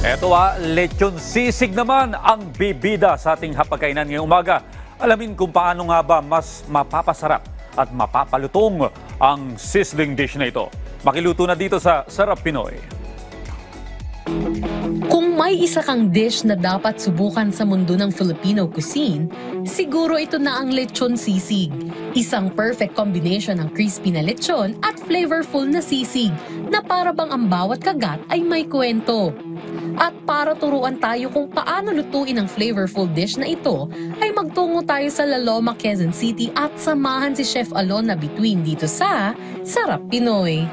Eto lechon sisig naman ang bibida sa ating hapagkainan ngayong umaga. Alamin kung paano nga ba mas mapapasarap at mapapalutong ang sizzling dish na ito. Makiluto na dito sa Sarap Pinoy. Kung may isa kang dish na dapat subukan sa mundo ng Filipino cuisine, siguro ito na ang lechon sisig. Isang perfect combination ng crispy na lechon at flavorful na sisig na para bang ang bawat kagat ay may kwento. At para turuan tayo kung paano lutuin ang flavorful dish na ito, ay magtungo tayo sa Laloma, Quezon City at samahan si Chef Alona Bituin dito sa Sarap Pinoy.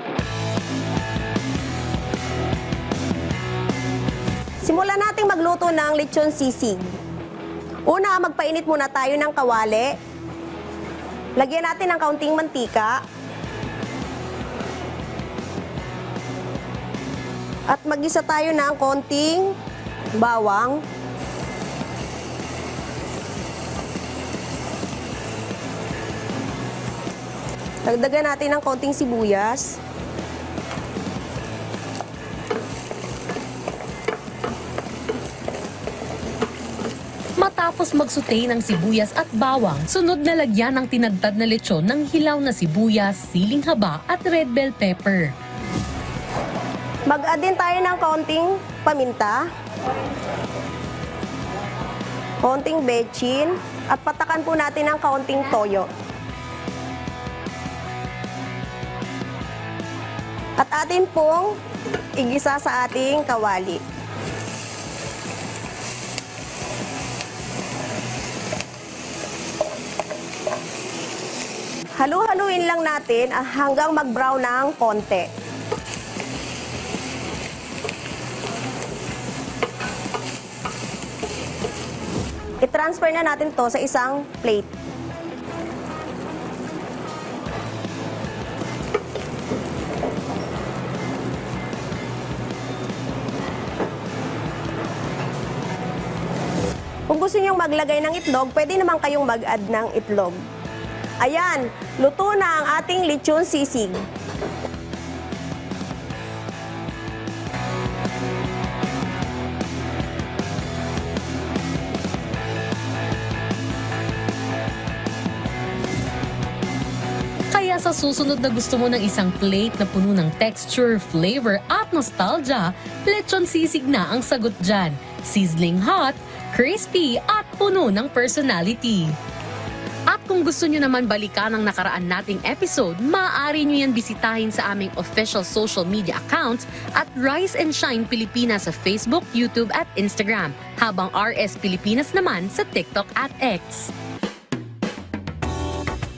Simulan nating magluto ng lechon sisig. Una, magpainit muna tayo ng kawali. Lagyan natin ng kaunting mantika. At mag-isa tayo ng konting bawang. Dagdagan natin ng konting sibuyas. Matapos magsutay ng sibuyas at bawang, sunod na lagyan ng tinadtad na lechon ng hilaw na sibuyas, siling haba at red bell pepper. Mag-add din tayo ng kaunting paminta, kaunting bechin, at patakan po natin ng kaunting toyo. At atin pong igisa sa ating kawali. Halu-haluin lang natin hanggang mag-brown ng konti. I-transfer na natin to sa isang plate. Kung gusto niyong maglagay ng itlog, pwede naman kayong mag-add ng itlog. Ayan, luto na ang ating lechon sisig. Kaya sa susunod na gusto mo ng isang plate na puno ng texture, flavor at nostalgia, lechon sisig na ang sagot dyan. Sizzling hot, crispy at puno ng personality. At kung gusto nyo naman balikan ang nakaraan nating episode, maaari nyo yan bisitahin sa aming official social media accounts at Rise and Shine Pilipinas sa Facebook, YouTube at Instagram, habang RS Pilipinas naman sa TikTok at X.